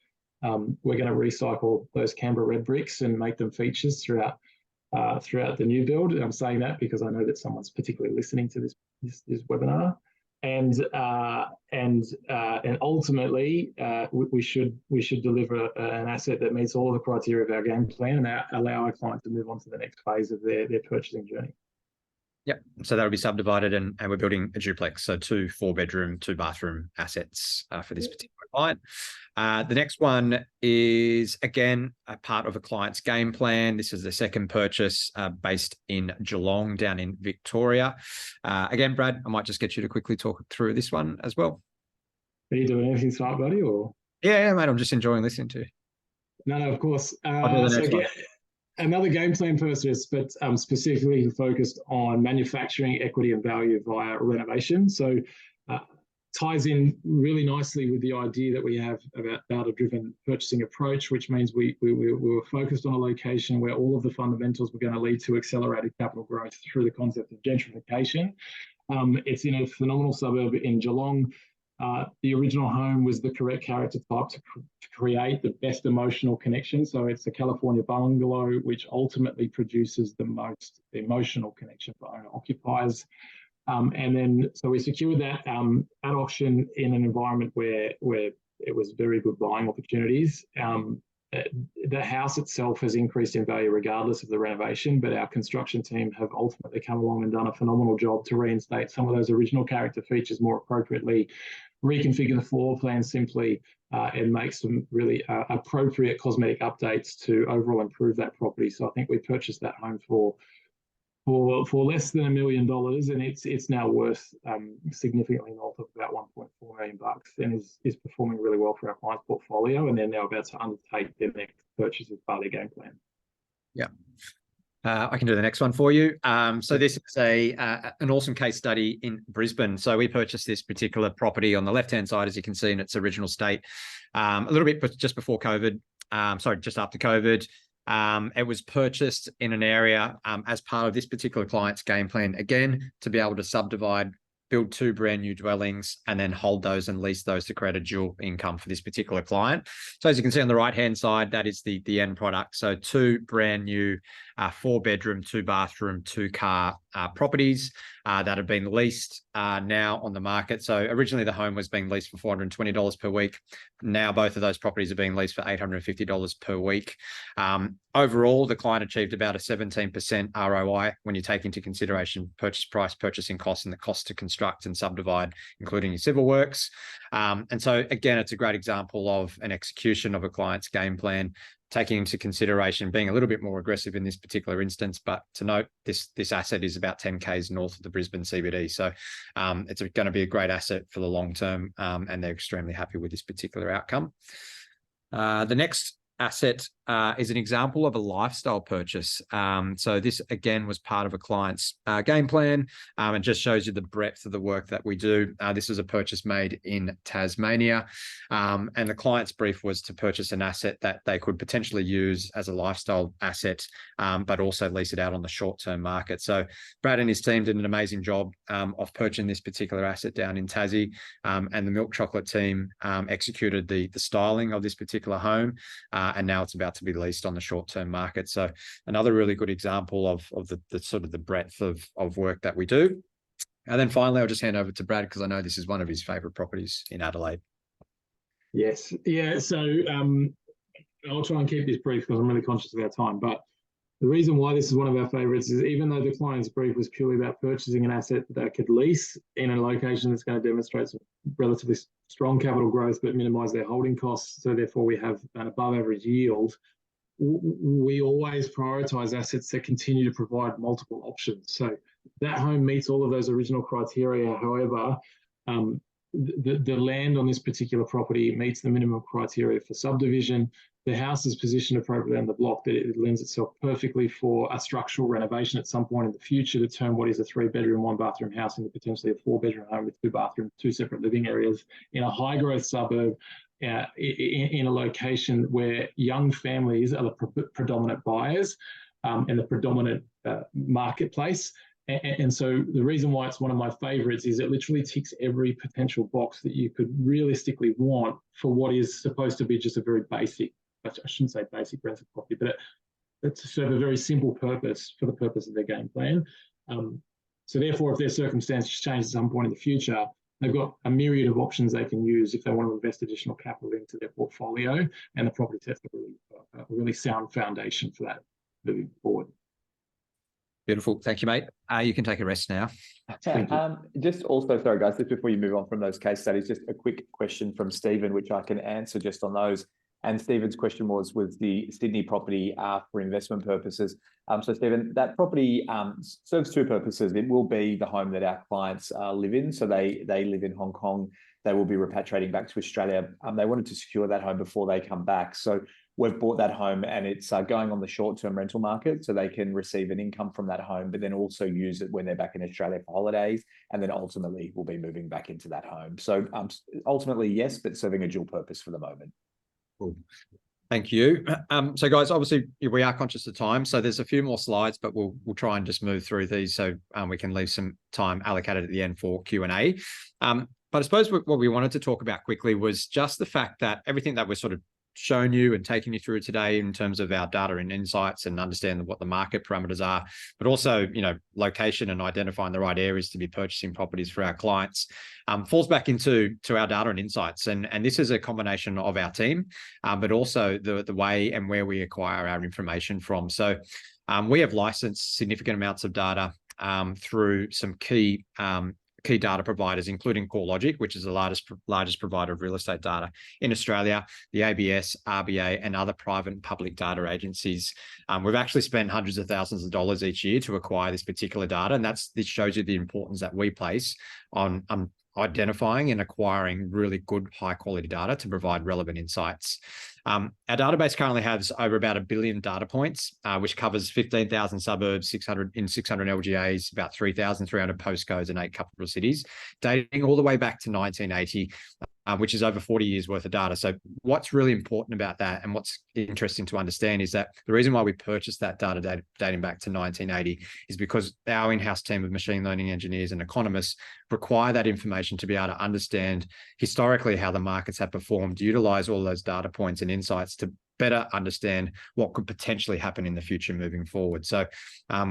We're going to recycle those Canberra red bricks and make them features throughout throughout the new build. I'm saying that because I know that someone's particularly listening to this webinar. And ultimately, we should deliver an asset that meets all of the criteria of our game plan and allow our client to move on to the next phase of their purchasing journey. Yep. So that'll be subdivided, and we're building a duplex, so 2 4-bedroom, 2-bathroom assets for this particular client. The next one is, again, a part of a client's game plan. This is the second purchase based in Geelong, down in Victoria. Again, Brad, I might just get you to quickly talk through this one as well. Are you doing anything smart, buddy? Or yeah, mate, I'm just enjoying listening to you. No, of course. I'll do the next one. Another game plan purchase, but specifically focused on manufacturing equity and value via renovation. So ties in really nicely with the idea that we have about data-driven purchasing approach, which means we were focused on a location where all of the fundamentals were going to lead to accelerated capital growth through the concept of gentrification. It's in a phenomenal suburb in Geelong. The original home was the correct character type to create the best emotional connection. So it's a California bungalow, which ultimately produces the most emotional connection for owner-occupiers. And then, so we secured that at auction in an environment where it was very good buying opportunities. The house itself has increased in value regardless of the renovation, but our construction team have ultimately come along and done a phenomenal job to reinstate some of those original character features more appropriately, reconfigure the floor plan simply, and make some really appropriate cosmetic updates to overall improve that property. So I think we purchased that home for less than $1 million, and it's now worth significantly north of about $1.4 million, and is performing really well for our client's portfolio, and they're now about to undertake their next purchase as part of their game plan. Yeah. I can do the next one for you. So this is an awesome case study in Brisbane. So we purchased this particular property on the left-hand side, as you can see, in its original state, a little bit just before COVID. Just after COVID. It was purchased in an area as part of this particular client's game plan, again, to be able to subdivide, build 2 brand new dwellings, and then hold those and lease those to create a dual income for this particular client. So as you can see on the right-hand side, that is the end product. So 2 brand new 4-bedroom, 2-bathroom, 2-car properties that have been leased now on the market. So originally the home was being leased for $420 per week. Now both of those properties are being leased for $850 per week. Overall, the client achieved about a 17% ROI when you take into consideration purchase price, purchasing costs, and the cost to construct and subdivide, including your civil works. And so again, it's a great example of an execution of a client's game plan, taking into consideration being a little bit more aggressive in this particular instance. But to note, this asset is about 10 k's north of the Brisbane CBD. So it's going to be a great asset for the long term, and they're extremely happy with this particular outcome. The next asset is an example of a lifestyle purchase. So this, again, was part of a client's game plan, and just shows you the breadth of the work that we do. This is a purchase made in Tasmania, and the client's brief was to purchase an asset that they could potentially use as a lifestyle asset, but also lease it out on the short-term market. So Brad and his team did an amazing job of purchasing this particular asset down in Tassie, and the milk chocolate team executed the styling of this particular home, and now it's about to be leased on the short-term market. So another really good example of the sort of the breadth of work that we do. And then finally, I'll just hand over to Brad, because I know this is one of his favourite properties in Adelaide. Yes. Yeah. So I'll try and keep this brief because I'm really conscious of our time. But the reason why this is one of our favourites is, even though the client's brief was purely about purchasing an asset that could lease in a location that's going to demonstrate some relatively strong capital growth but minimise their holding costs, so therefore we have an above average yield, we always prioritise assets that continue to provide multiple options. So that home meets all of those original criteria. However, the land on this particular property meets the minimum criteria for subdivision. The house is positioned appropriately on the block that it lends itself perfectly for a structural renovation at some point in the future to turn what is a 3-bedroom, 1-bathroom house into potentially a 4-bedroom home with 2 bathrooms, 2 separate living areas in a high-growth suburb, in a location where young families are the predominant buyers and the predominant marketplace. And so the reason why it's one of my favourites is it literally ticks every potential box that you could realistically want for what is supposed to be just a very basic, I shouldn't say basic rental property, but to serve a very simple purpose for the purpose of their game plan. So therefore, if their circumstances change at some point in the future, they've got a myriad of options they can use if they want to invest additional capital into their portfolio, and the property test a really sound foundation for that moving forward. Beautiful. Thank you, mate. You can take a rest now. Just also, sorry guys, just before you move on from those case studies, just a quick question from Stephen, which I can answer just on those. And Stephen's question was the Sydney property for investment purposes. So Stephen, that property serves two purposes. It will be the home that our clients live in. So they live in Hong Kong. They will be repatriating back to Australia. They wanted to secure that home before they come back. So we've bought that home, and it's going on the short-term rental market, so they can receive an income from that home, but then also use it when they're back in Australia for holidays, and then ultimately we'll be moving back into that home. So ultimately, yes, but serving a dual purpose for the moment. Cool. Thank you. So guys, obviously we are conscious of time, so there's a few more slides, but we'll try and just move through these so we can leave some time allocated at the end for Q&A. But I suppose what we wanted to talk about quickly was just the fact that everything that we're sort of shown you and taken you through today in terms of our data and insights and understand what the market parameters are, but also, you know, location and identifying the right areas to be purchasing properties for our clients, falls back into our data and insights. And this is a combination of our team, but also the way and where we acquire our information from. So we have licensed significant amounts of data through some key data providers, including CoreLogic, which is the largest provider of real estate data in Australia, the ABS, RBA, and other private and public data agencies. We've actually spent hundreds of thousands of dollars each year to acquire this particular data, and this shows you the importance that we place on identifying and acquiring really good, high-quality data to provide relevant insights. Our database currently has over about 1 billion data points, which covers 15,000 suburbs, 600 LGAs, about 3,300 postcodes in 8 capital cities, dating all the way back to 1980, which is over 40 years worth of data. So what's really important about that, and what's interesting to understand, is that the reason why we purchased that data dating back to 1980 is because our in-house team of machine learning engineers and economists require that information to be able to understand historically how the markets have performed, utilize all those data points and insights to better understand what could potentially happen in the future moving forward. So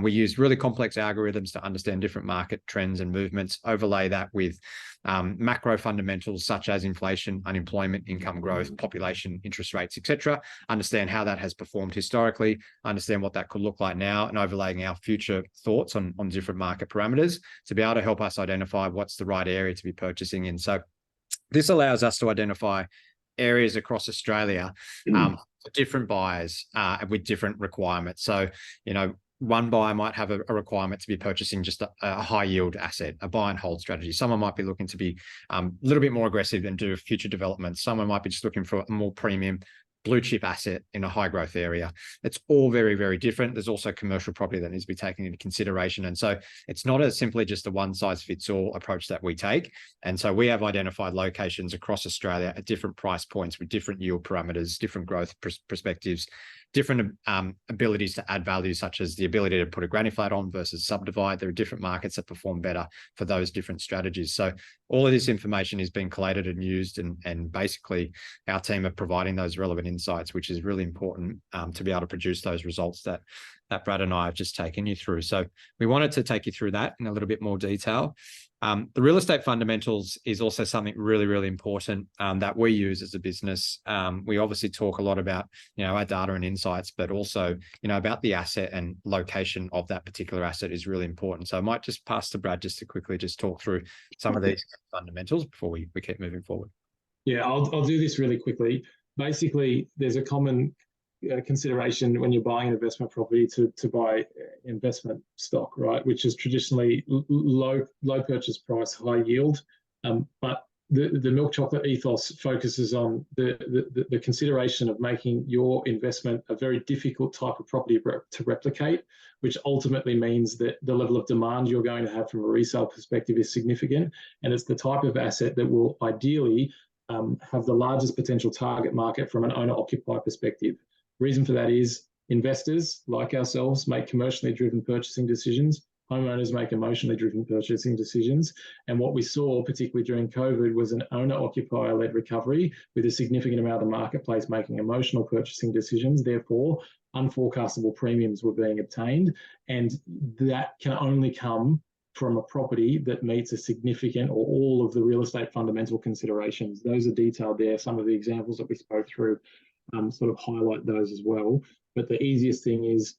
we use really complex algorithms to understand different market trends and movements, overlay that with macro fundamentals such as inflation, unemployment, income growth, population, interest rates, etc. Understand how that has performed historically, understand what that could look like now, and overlaying our future thoughts on different market parameters to be able to help us identify what's the right area to be purchasing in. So this allows us to identify areas across Australia for different buyers with different requirements. So, you know, one buyer might have a requirement to be purchasing just a high yield asset, a buy and hold strategy. Someone might be looking to be a little bit more aggressive and do future development. Someone might be just looking for a more premium blue chip asset in a high growth area. It's all very, very different. There's also commercial property that needs to be taken into consideration. And so it's not simply just a one size fits all approach that we take. And so we have identified locations across Australia at different price points with different yield parameters, different growth perspectives, different abilities to add value, such as the ability to put a granny flat on versus subdivide. There are different markets that perform better for those different strategies. So all of this information is being collated and used, and basically our team are providing those relevant insights, which is really important to be able to produce those results that Brad and I have just taken you through. So we wanted to take you through that in a little bit more detail. The real estate fundamentals is also something really, really important that we use as a business. We obviously talk a lot about, you know, our data and insights, but also, you know, about the asset and location of that particular asset is really important. So I might just pass to Brad just to quickly just talk through some of these fundamentals before we keep moving forward. Yeah, I'll do this really quickly. Basically, there's a common consideration when you're buying an investment property to buy investment stock, right? Which is traditionally low purchase price, high yield. But the milk chocolate ethos focuses on the consideration of making your investment a very difficult type of property to replicate, which ultimately means that the level of demand you're going to have from a resale perspective is significant. And it's the type of asset that will ideally have the largest potential target market from an owner-occupier perspective. Reason for that is investors like ourselves make commercially driven purchasing decisions. homeowners make emotionally driven purchasing decisions. And what we saw, particularly during COVID, was an owner-occupier-led recovery with a significant amount of the marketplace making emotional purchasing decisions. Therefore, unforecastable premiums were being obtained. And that can only come from a property that meets a significant or all of the real estate fundamental considerations. Those are detailed there. Some of the examples that we spoke through sort of highlight those as well. But the easiest thing is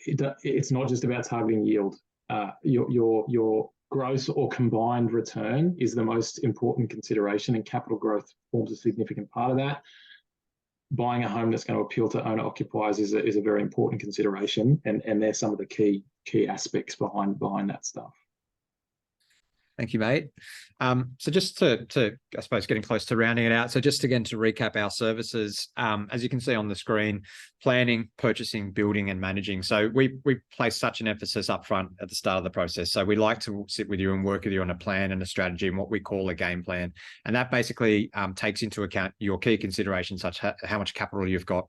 it's not just about targeting yield. Your gross or combined return is the most important consideration, and capital growth forms a significant part of that. Buying a home that's going to appeal to owner occupiers is a very important consideration, and there's some of the key aspects behind that stuff. Thank you, mate. So just to, I suppose, getting close to rounding it out. So just again, to recap our services, as you can see on the screen, planning, purchasing, building, and managing. So we place such an emphasis up front at the start of the process. So we like to sit with you and work with you on a plan and a strategy and what we call a game plan. And that basically takes into account your key considerations, such as how much capital you've got,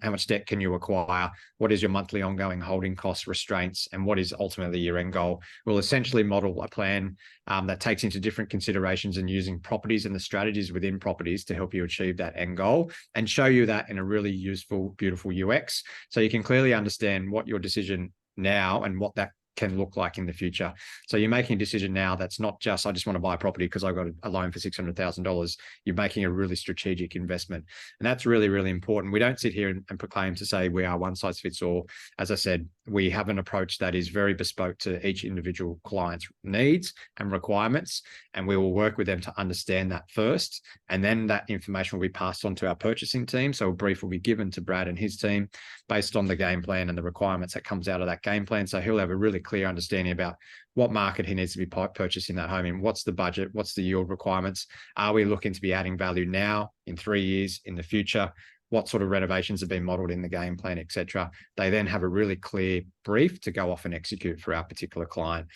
how much debt can you acquire, what is your monthly ongoing holding costs, restraints, and what is ultimately your end goal. We'll essentially model a plan that takes into different considerations and using properties and the strategies within properties to help you achieve that end goal, and show you that in a really useful, beautiful UX, so you can clearly understand what your decision now and what that can look like in the future. So you're making a decision now that's not just, I just want to buy a property because I've got a loan for $600,000. You're making a really strategic investment. And that's really, really important. We don't sit here and proclaim to say we are one size fits all. As I said, we have an approach that is very bespoke to each individual client's needs and requirements. And we will work with them to understand that first. And then that information will be passed on to our purchasing team. So a brief will be given to Brad and his team based on the game plan and the requirements that comes out of that game plan. So he'll have a really clear understanding about what market he needs to be purchasing that home in, what's the budget, what's the yield requirements, are we looking to be adding value now, in 3 years, in the future, what sort of renovations have been modeled in the game plan, etc. They then have a really clear brief to go off and execute for our particular client.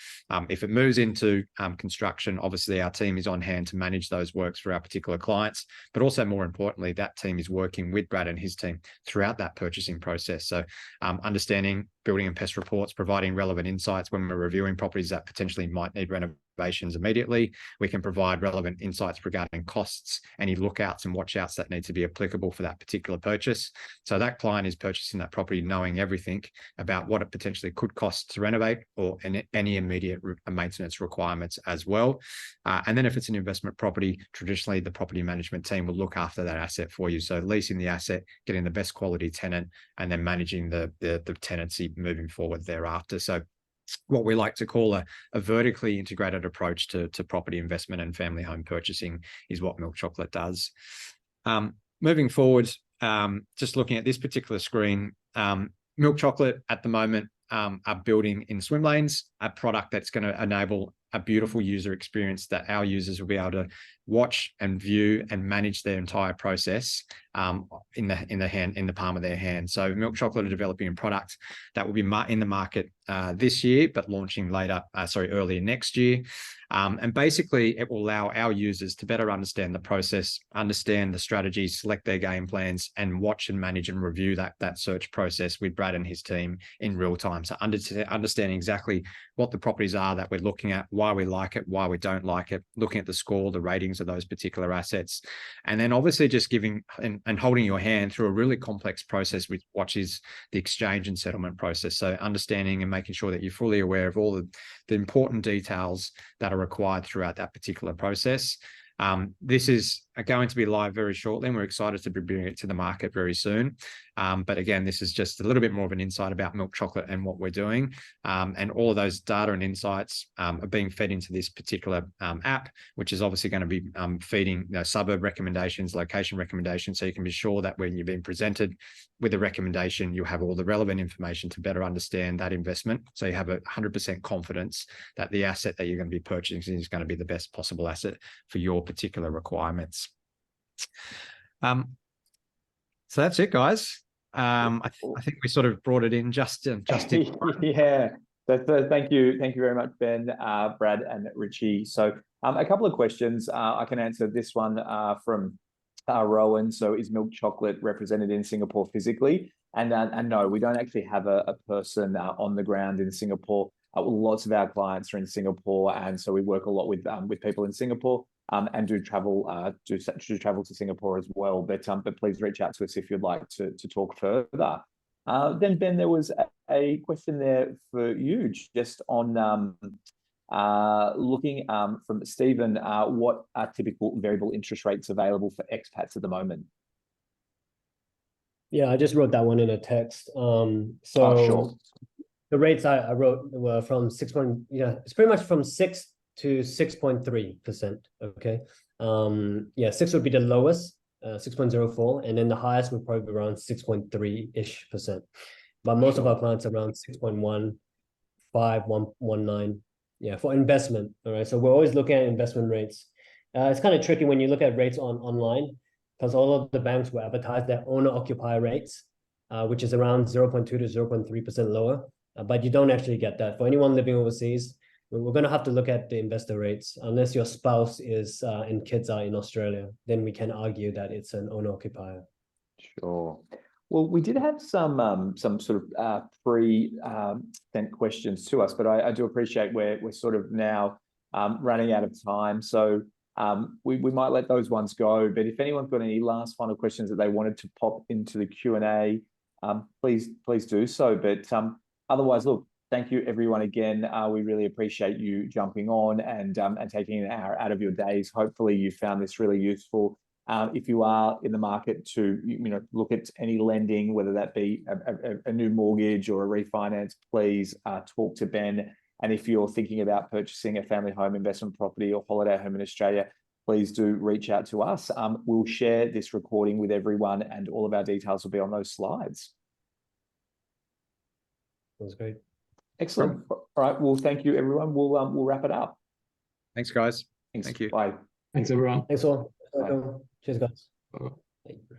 If it moves into construction, obviously our team is on hand to manage those works for our particular clients, but also more importantly, that team is working with Brad and his team throughout that purchasing process. So understanding building and pest reports, providing relevant insights when we're reviewing properties that potentially might need renovations immediately. We can provide relevant insights regarding costs, any lookouts and watchouts that need to be applicable for that particular purchase. So that client is purchasing that property knowing everything about what it potentially could cost to renovate, or any immediate maintenance requirements as well. And then if it's an investment property, traditionally the property management team will look after that asset for you. So leasing the asset, getting the best quality tenant, and then managing the tenancy moving forward thereafter. So what we like to call a vertically integrated approach to property investment and family home purchasing is what Milk Chocolate does. Moving forward, just looking at this particular screen, Milk Chocolate at the moment are building in swim lanes a product that's going to enable a beautiful user experience that our users will be able to watch and view and manage their entire process in the palm of their hand. So Milk Chocolate are developing a product that will be in the market this year, but launching earlier next year. And basically it will allow our users to better understand the process, understand the strategies, select their game plans, and watch and manage and review that search process with Brad and his team in real time. So understanding exactly what the properties are that we're looking at, why we like it, why we don't like it, looking at the score, the ratings of those particular assets, and then obviously just giving and holding your hand through a really complex process, which is the exchange and settlement process. So understanding and making sure that you're fully aware of all the important details that are required throughout that particular process. This is going to be live very shortly, and we're excited to be bringing it to the market very soon. But again, this is just a little bit more of an insight about Milk Chocolate and what we're doing. And all of those data and insights are being fed into this particular app, which is obviously going to be feeding suburb recommendations, location recommendations, so you can be sure that when you've been presented with a recommendation, you have all the relevant information to better understand that investment. So you have 100% confidence that the asset that you're going to be purchasing is going to be the best possible asset for your particular requirements. So that's it, guys. I think we sort of brought it in just in. Yeah. Thank you very much, Ben, Brad, and Richie. So a couple of questions. I can answer this one from Rowan. So is Milk Chocolate represented in Singapore physically? And no, we don't actually have a person on the ground in Singapore. Lots of our clients are in Singapore, and so we work a lot with people in Singapore, and do travel to Singapore as well. But please reach out to us if you'd like to talk further. Then Ben, there was a question there for you, just on looking from Stephen. What are typical variable interest rates available for expats at the moment? Yeah, I just wrote that one in a text. Sure. The rates I wrote were from it's pretty much from 6 to 6.3%. Okay. 6 would be the lowest, 6.04, and then the highest would probably be around 6.3-ish%. But most of our clients are around 6.15, 1.19. Yeah, for investment. All right. So we're always looking at investment rates. It's kind of tricky when you look at rates online, because all of the banks will advertise their owner-occupier rates, which is around 0.2 to 0.3% lower. But you don't actually get that. For anyone living overseas, we're going to have to look at the investor rates. Unless your spouse is and kids are in Australia, then we can argue that it's an owner-occupier. Sure. Well, we did have some sort of pre-sent questions to us, but I do appreciate we're sort of now running out of time. So we might let those ones go. But if anyone's got any last final questions that they wanted to pop into the Q&A, please do so. But otherwise, look, thank you everyone again. We really appreciate you jumping on and taking an hour out of your days. Hopefully you found this really useful. If you are in the market to look at any lending, whether that be a new mortgage or a refinance, please talk to Ben. And if you're thinking about purchasing a family home, investment property, or holiday home in Australia, please do reach out to us. We'll share this recording with everyone, and all of our details will be on those slides. That was great. Excellent. All right. Well, thank you, everyone. We'll wrap it up. Thanks, guys. Thanks. Thank you. Bye. Thanks, everyone. Thanks all. Bye. Cheers, guys. Bye. Bye.